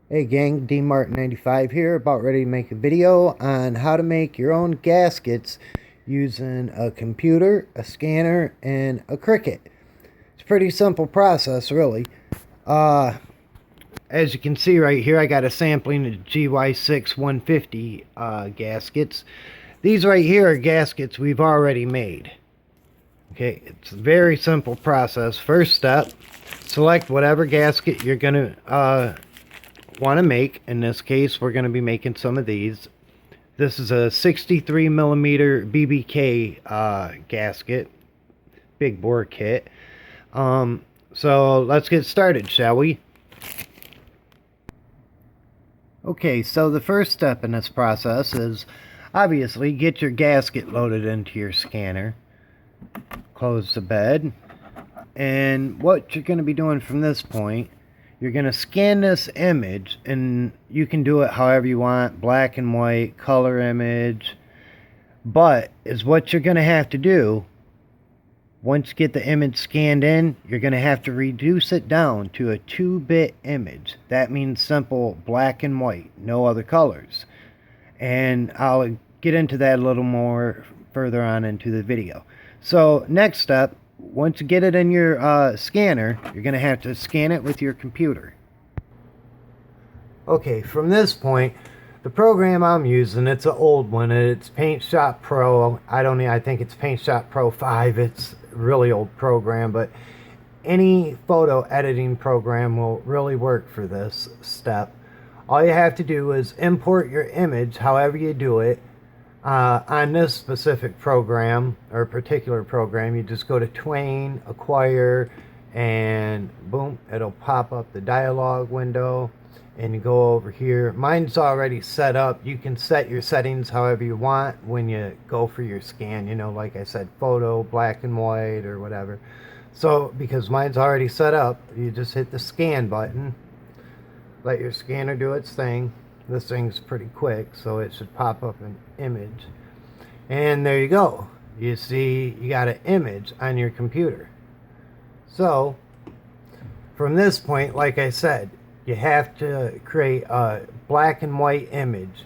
Hey gang, DMart95 here, about ready to make a video on how to make your own gaskets using a computer, a scanner, and a CriCut. It's a pretty simple process, really. As you can see right here, I got a sampling of GY6 150 gaskets. These right here are gaskets we've already made. Okay, it's a very simple process. First step, select whatever gasket you're going to want to make. In this case, we're going to be making some of these. This is a 63 millimeter BBK gasket, big bore kit. So let's get started, shall we? Okay, so the first step in this process is obviously get your gasket loaded into your scanner. Close the bed, and what you're going to be doing from this point, you're going to scan this image, and you can do it however you want, black and white, color image, but is what you're going to have to do. Once you get the image scanned in, you're going to have to reduce it down to a 2-bit image. That means simple black and white, no other colors. And I'll get into that a little more further on into the video. So next step, once you get it in your scanner, you're going to have to scan it with your computer. Okay, from this point, the program I'm using, it's an old one. It's Paint Shop Pro. I think it's Paint Shop Pro 5. It's a really old program, but any photo editing program will really work for this step. All you have to do is import your image, however you do it. On this specific program, or particular program, you just go to Twain, Acquire, and boom, it'll pop up the dialog window, and you go over here. Mine's already set up. You can set your settings however you want when you go for your scan, you know, like I said, photo, black and white, or whatever. So, because mine's already set up, you just hit the scan button, let your scanner do its thing. This thing's pretty quick, so it should pop up an image. And there you go. You see, you got an image on your computer. So, from this point, like I said, you have to create a black and white image.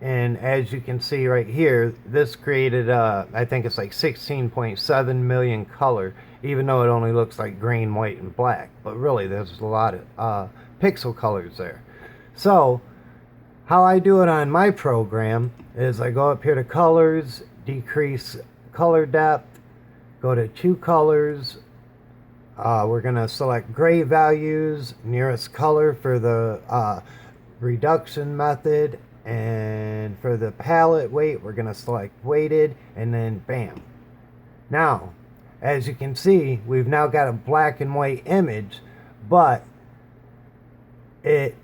And as you can see right here, this created, I think it's like 16.7 million color, even though it only looks like green, white, and black. But really, there's a lot of pixel colors there. So, how I do it on my program is I go up here to colors, decrease color depth, go to 2 colors. We're going to select gray values, nearest color for the reduction method, and for the palette weight, we're going to select weighted, and then bam. Now, as you can see, we've now got a black and white image, but it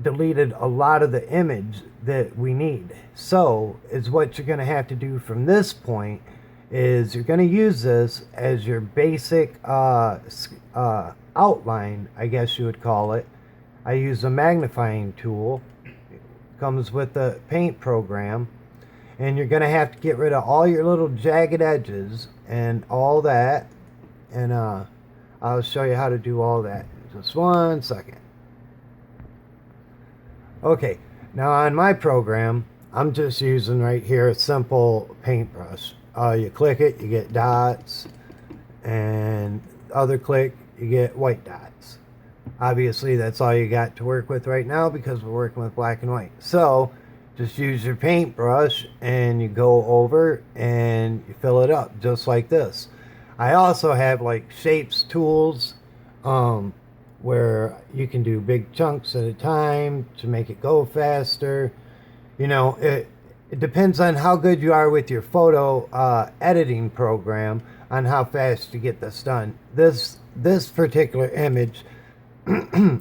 deleted a lot of the image that we need. So is what you're going to have to do from this point is you're going to use this as your basic outline, I guess you would call it. I use a magnifying tool. It comes with the paint program, and you're going to have to get rid of all your little jagged edges and all that, and I'll show you how to do all that in just 1 second. Okay, now on my program, I'm just using right here a simple paintbrush. You click it, you get dots, and other click, you get white dots. Obviously, that's all you got to work with right now because we're working with black and white. So, just use your paintbrush and you go over and you fill it up just like this. I also have like shapes tools, where you can do big chunks at a time to make it go faster. You know, it depends on how good you are with your photo editing program on how fast you get this done. This particular image,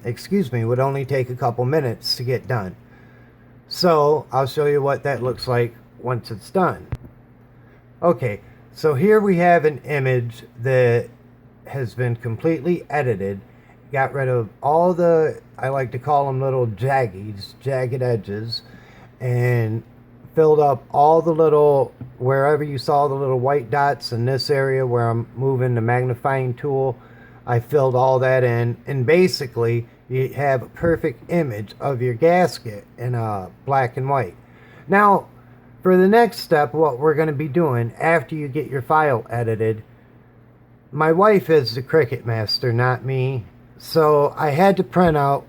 excuse me, would only take a couple minutes to get done. So I'll show you what that looks like once it's done. Okay, so here we have an image that has been completely edited. Got rid of all the, I like to call them little jagged edges, and filled up all the little, wherever you saw the little white dots in this area where I'm moving the magnifying tool, I filled all that in, and basically you have a perfect image of your gasket in black and white. Now, for the next step, what we're going to be doing after you get your file edited, my wife is the Cricut master, not me. So I had to print out.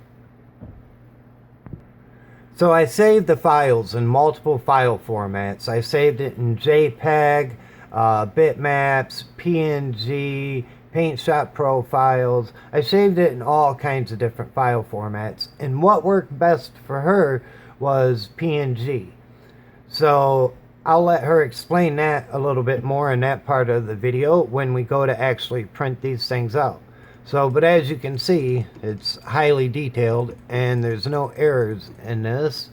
So I saved the files in multiple file formats. I saved it in JPEG, bitmaps, PNG, Paint Shop Pro files. I saved it in all kinds of different file formats. And what worked best for her was PNG. So I'll let her explain that a little bit more in that part of the video when we go to actually print these things out. So, but as you can see, it's highly detailed and there's no errors in this.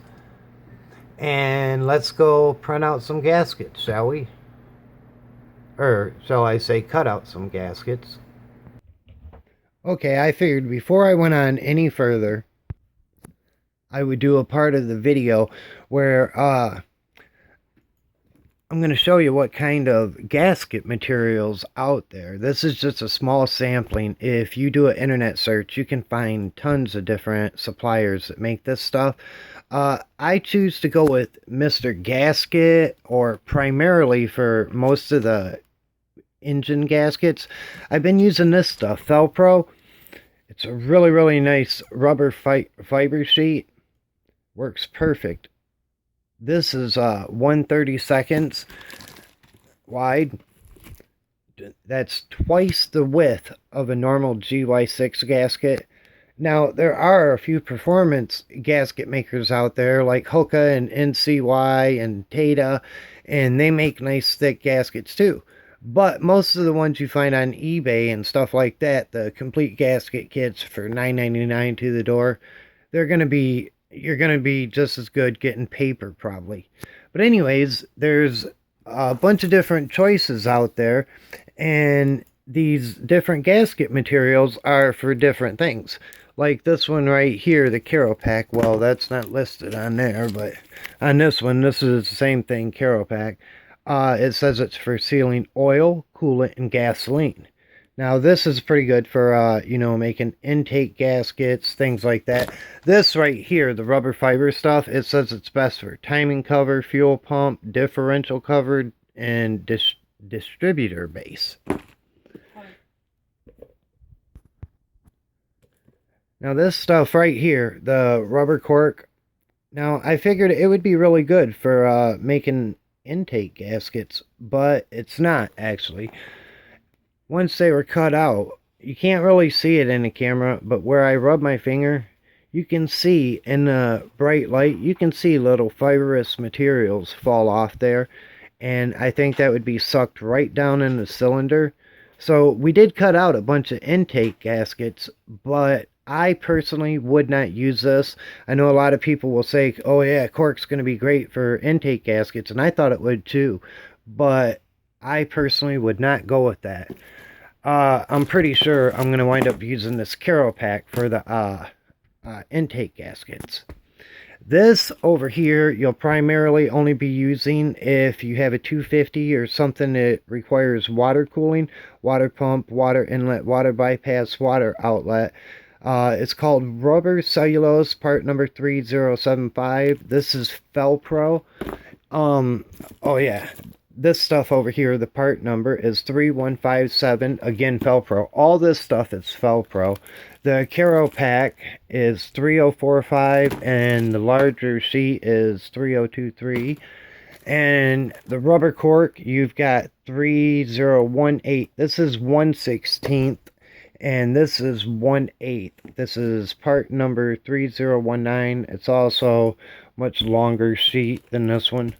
And let's go print out some gaskets, shall we? Or shall I say cut out some gaskets? Okay, I figured before I went on any further, I would do a part of the video where I'm going to show you what kind of gasket materials out there. This is just a small sampling. If you do an internet search, you can find tons of different suppliers that make this stuff. I choose to go with Mr. Gasket, or primarily for most of the engine gaskets. I've been using this stuff, Felpro. It's a really, really nice rubber fiber sheet. Works perfect. This is 1/32 wide. That's twice the width of a normal GY6 gasket. Now, there are a few performance gasket makers out there like Hoka and NCY and Tata, and they make nice thick gaskets too. But most of the ones you find on eBay and stuff like that, the complete gasket kits for $9.99 to the door, you're going to be just as good getting paper probably. But anyways, there's a bunch of different choices out there, and these different gasket materials are for different things. Like this one right here, the Caropack. Well, that's not listed on there, but on this one, this is the same thing, Caropack. It says it's for sealing oil, coolant, and gasoline. Now, this is pretty good for, you know, making intake gaskets, things like that. This right here, the rubber fiber stuff, it says it's best for timing cover, fuel pump, differential cover, and distributor base. Now, this stuff right here, the rubber cork, now, I figured it would be really good for making intake gaskets, but it's not, actually. Once they were cut out, you can't really see it in the camera, but where I rub my finger, you can see in the bright light, you can see little fibrous materials fall off there, and I think that would be sucked right down in the cylinder. So we did cut out a bunch of intake gaskets, but I personally would not use this. I know a lot of people will say, oh yeah, Cork's going to be great for intake gaskets, and I thought it would too, but I personally would not go with that. I'm pretty sure I'm going to wind up using this Caropack for the intake gaskets. This over here, you'll primarily only be using if you have a 250 or something that requires water cooling, water pump, water inlet, water bypass, water outlet. It's called Rubber Cellulose, part number 3075. This is Felpro. Oh yeah. This stuff over here, the part number is 3157. Again, Felpro. All this stuff is Felpro. The Caropack is 3045, and the larger sheet is 3023. And the rubber cork, you've got 3018. This is 1/16, and this is 1/8. This is part number 3019. It's also much longer sheet than this one.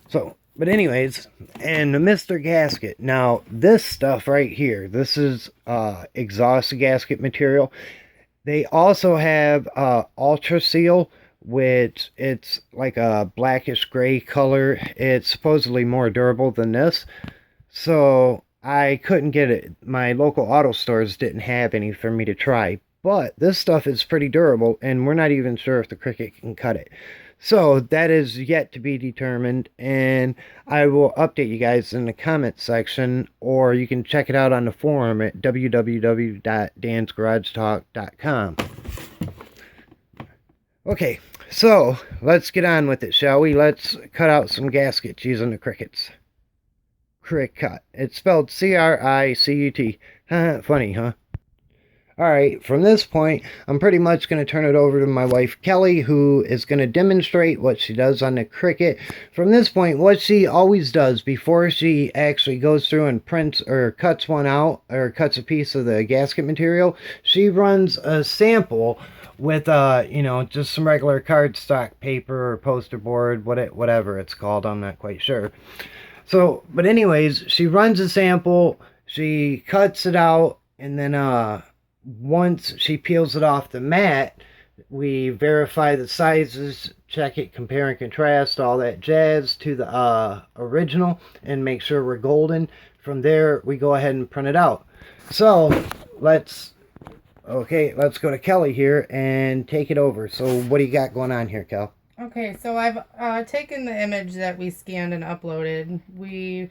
So, but anyways, and the Mr. Gasket. Now, this stuff right here, this is exhaust gasket material. They also have Ultra Seal, which it's like a blackish gray color. It's supposedly more durable than this. So, I couldn't get it. My local auto stores didn't have any for me to try. But this stuff is pretty durable, and we're not even sure if the Cricut can cut it. So that is yet to be determined, and I will update you guys in the comment section, or you can check it out on the forum at www.dansgaragetalk.com. Okay, so let's get on with it, shall we? Let's cut out some gaskets using the Cricuts. CriCut. It's spelled C-R-I-C-U-T. Funny, huh? Alright, from this point, I'm pretty much going to turn it over to my wife, Kelly, who is going to demonstrate what she does on the Cricut. From this point, what she always does before she actually goes through and prints or cuts one out, or cuts a piece of the gasket material, she runs a sample with, you know, just some regular cardstock paper or poster board, whatever it's called, I'm not quite sure. So, but anyways, she runs a sample, she cuts it out, and then, once she peels it off the mat, we verify the sizes, check it, compare and contrast, all that jazz to the original, and make sure we're golden. From there, we go ahead and print it out. So, let's go to Kelly here and take it over. So, what do you got going on here, Kel? Okay, so I've taken the image that we scanned and uploaded. We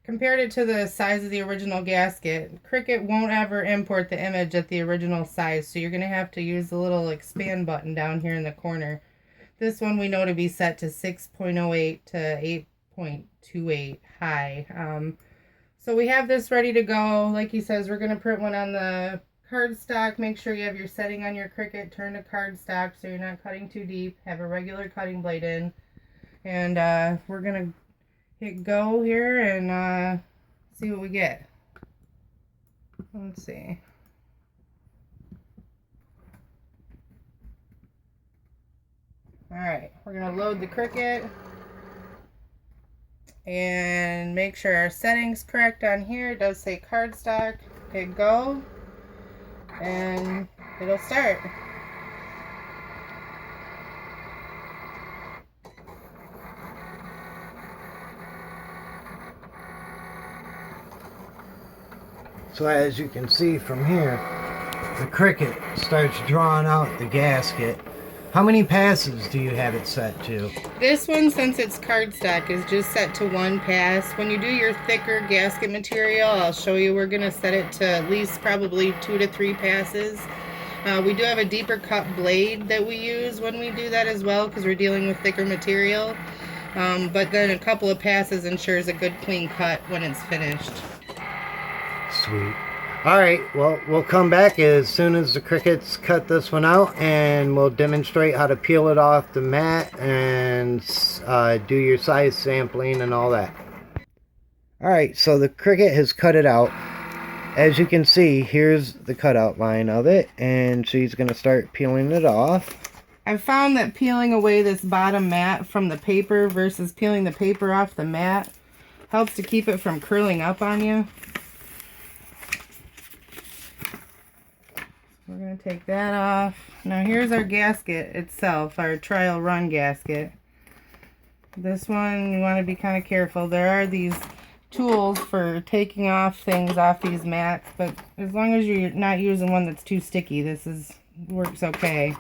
compared it to the size of the original gasket. Cricut won't ever import the image at the original size, so you're going to have to use the little expand button down here in the corner. This one we know to be set to 6.08 to 8.28 high. So we have this ready to go. Like he says, we're going to print one on the cardstock. Make sure you have your setting on your Cricut. Turn to cardstock so you're not cutting too deep. Have a regular cutting blade in. And we're going to hit go here and see what we get. Let's see. Alright, we're going to load the Cricut and make sure our setting's correct on here. It does say cardstock. Hit go and it'll start. So as you can see from here, the Cricut starts drawing out the gasket. How many passes do you have it set to? This one, since it's cardstock, is just set to 1 pass. When you do your thicker gasket material, I'll show you, we're going to set it to at least probably 2 to 3 passes. We do have a deeper cut blade that we use when we do that as well, because we're dealing with thicker material. But then a couple of passes ensures a good clean cut when it's finished. Sweet. Alright, well, we'll come back as soon as the Cricuts cut this one out, and we'll demonstrate how to peel it off the mat and do your size sampling and all that. Alright, so the Cricut has cut it out. As you can see, here's the cutout line of it, and she's going to start peeling it off. I've found that peeling away this bottom mat from the paper versus peeling the paper off the mat helps to keep it from curling up on you. We're going to take that off. Now here's our gasket itself, our trial run gasket. This one, you want to be kind of careful. There are these tools for taking off things off these mats, but as long as you're not using one that's too sticky, works okay.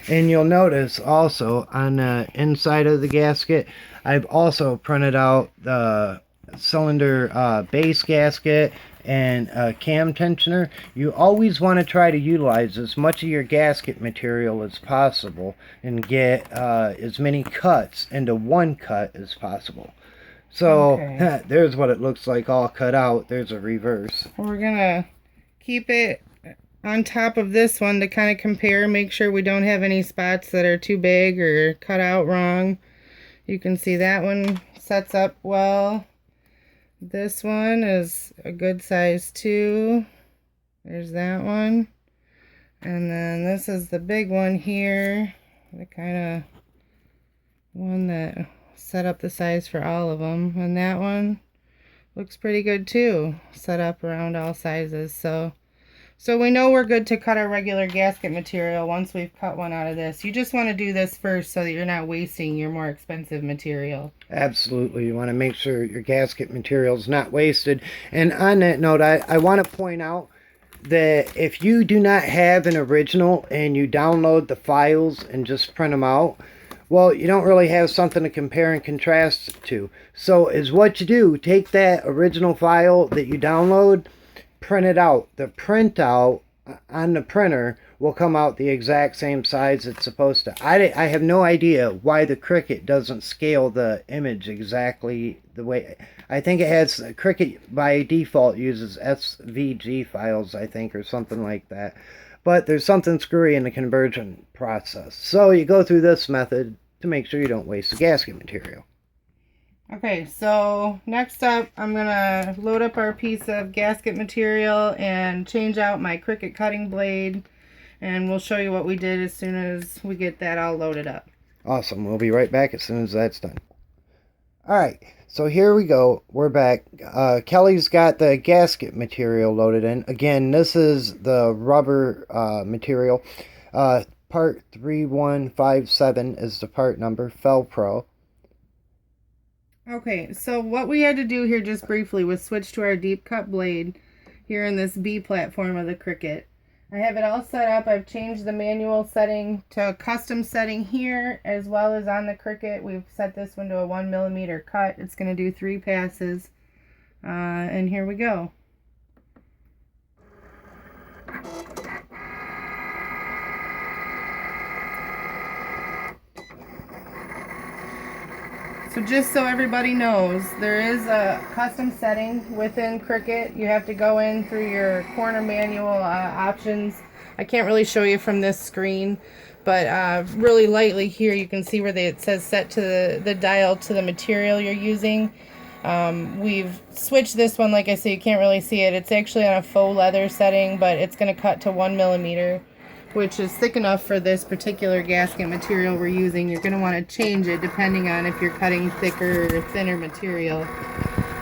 And you'll notice also on the inside of the gasket, I've also printed out the cylinder base gasket and a cam tensioner. You always want to try to utilize as much of your gasket material as possible and get as many cuts into one cut as possible. So okay. There's what it looks like all cut out. There's a reverse. We're gonna keep it on top of this one to kind of compare, make sure we don't have any spots that are too big or cut out wrong. You can see that one sets up well. This one is a good size too. There's that one. And then this is the big one here. The kind of one that set up the size for all of them. And that one looks pretty good too. Set up around all sizes. So we know we're good to cut our regular gasket material once we've cut one out of this. You just want to do this first so that you're not wasting your more expensive material. Absolutely. You want to make sure your gasket material is not wasted. And on that note, I want to point out that if you do not have an original and you download the files and just print them out, well, you don't really have something to compare and contrast to. So is what you do, take that original file that you download, print it out. The printout on the printer will come out the exact same size it's supposed to. I have no idea why the CriCut doesn't scale the image exactly the way. I think it has, CriCut by default uses SVG files, I think, or something like that. But there's something screwy in the conversion process. So you go through this method to make sure you don't waste the gasket material. Okay, so next up, I'm going to load up our piece of gasket material and change out my CriCut cutting blade. And we'll show you what we did as soon as we get that all loaded up. Awesome. We'll be right back as soon as that's done. Alright, so here we go. We're back. Kelly's got the gasket material loaded in. Again, this is the rubber material. Part 3157 is the part number, Felpro. Okay, so what we had to do here just briefly was switch to our deep cut blade here in this B platform of the CriCut. I have it all set up. I've changed the manual setting to a custom setting here, as well as on the CriCut. We've set this one to a 1mm cut. It's going to do 3 passes. And here we go. So just so everybody knows, there is a custom setting within CriCut. You have to go in through your corner manual options. I can't really show you from this screen, but really lightly here you can see where it says set to the dial to the material you're using. We've switched this one, like I say, you can't really see it. It's actually on a faux leather setting, but it's going to cut to 1mm. Which is thick enough for this particular gasket material we're using. You're going to want to change it depending on if you're cutting thicker or thinner material.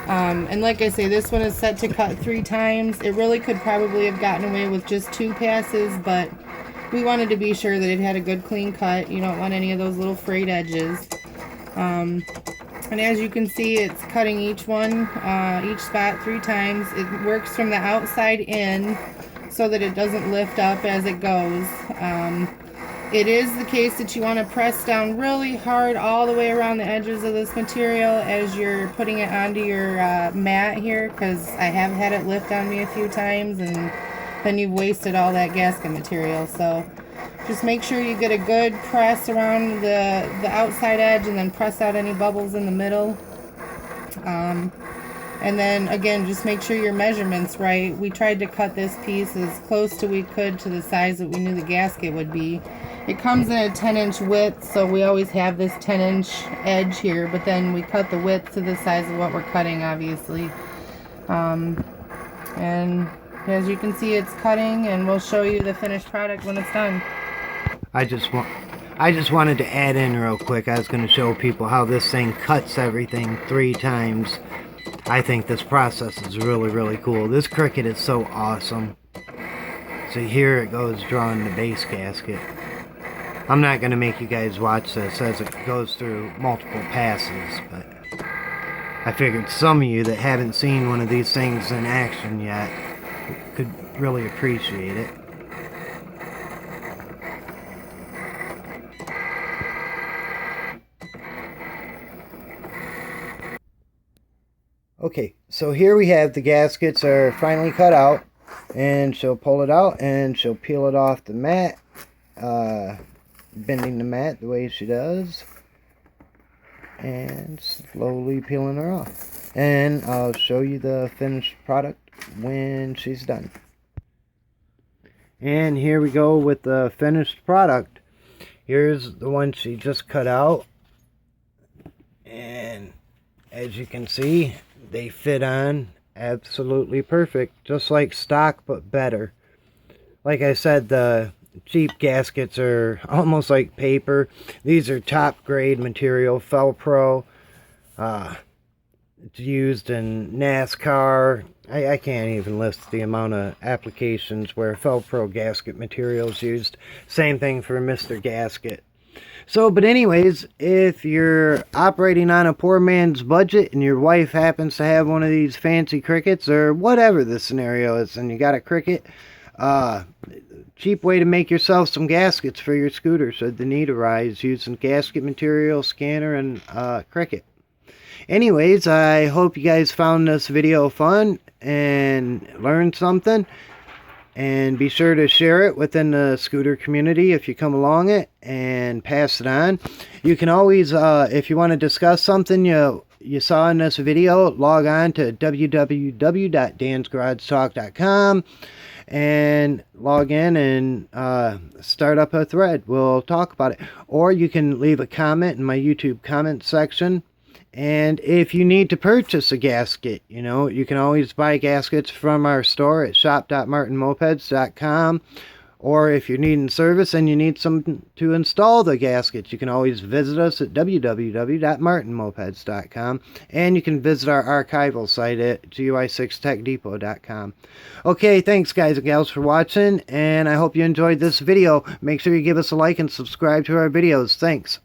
And like I say, this one is set to cut 3 times. It really could probably have gotten away with just 2 passes, but we wanted to be sure that it had a good clean cut. You don't want any of those little frayed edges. And as you can see, it's cutting each spot 3 times. It works from the outside in, so that it doesn't lift up as it goes. It is the case that you want to press down really hard all the way around the edges of this material as you're putting it onto your mat here, because I have had it lift on me a few times and then you've wasted all that gasket material. So just make sure you get a good press around the outside edge and then press out any bubbles in the middle. And then again, just make sure your measurement's right. We tried to cut this piece as close to we could to the size that we knew the gasket would be. It comes in a 10-inch width, so we always have this 10-inch edge here, but then we cut the width to the size of what we're cutting, obviously. And as you can see, it's cutting, and we'll show you the finished product when it's done. I just wanted to add in real quick. I was going to show people how this thing cuts everything 3 times. I think this process is really, really cool. This CriCut is so awesome. So here it goes drawing the base gasket. I'm not going to make you guys watch this as it goes through multiple passes, but I figured some of you that haven't seen one of these things in action yet could really appreciate it. Okay, so here we have the gaskets are finally cut out, and she'll pull it out and she'll peel it off the mat, bending the mat the way she does, and slowly peeling her off. And I'll show you the finished product when she's done. And here we go with the finished product. Here's the one she just cut out, and as you can see, they fit on absolutely perfect, just like stock but better. Like I said, the cheap gaskets are almost like paper. These are top grade material, Felpro. It's used in NASCAR. I can't even list the amount of applications where Felpro gasket material is used. Same thing for Mr. Gasket. So, but anyways, if you're operating on a poor man's budget and your wife happens to have one of these fancy CriCuts or whatever the scenario is and you got a CriCut, cheap way to make yourself some gaskets for your scooter should the need arise using gasket material, scanner, and CriCut. Anyways, I hope you guys found this video fun and learned something. And be sure to share it within the scooter community if you come along it, and pass it on. You can always, if you want to discuss something you saw in this video, log on to www.dansgaragetalk.com and log in and start up a thread. We'll talk about it. Or you can leave a comment in my YouTube comment section. And if you need to purchase a gasket, you can always buy gaskets from our store at shop.martinmopeds.com. Or if you're needing service and you need some to install the gaskets, you can always visit us at www.martinmopeds.com. And you can visit our archival site at GY6techdepot.com. Okay, thanks guys and gals for watching, and I hope you enjoyed this video. Make sure you give us a like and subscribe to our videos. Thanks.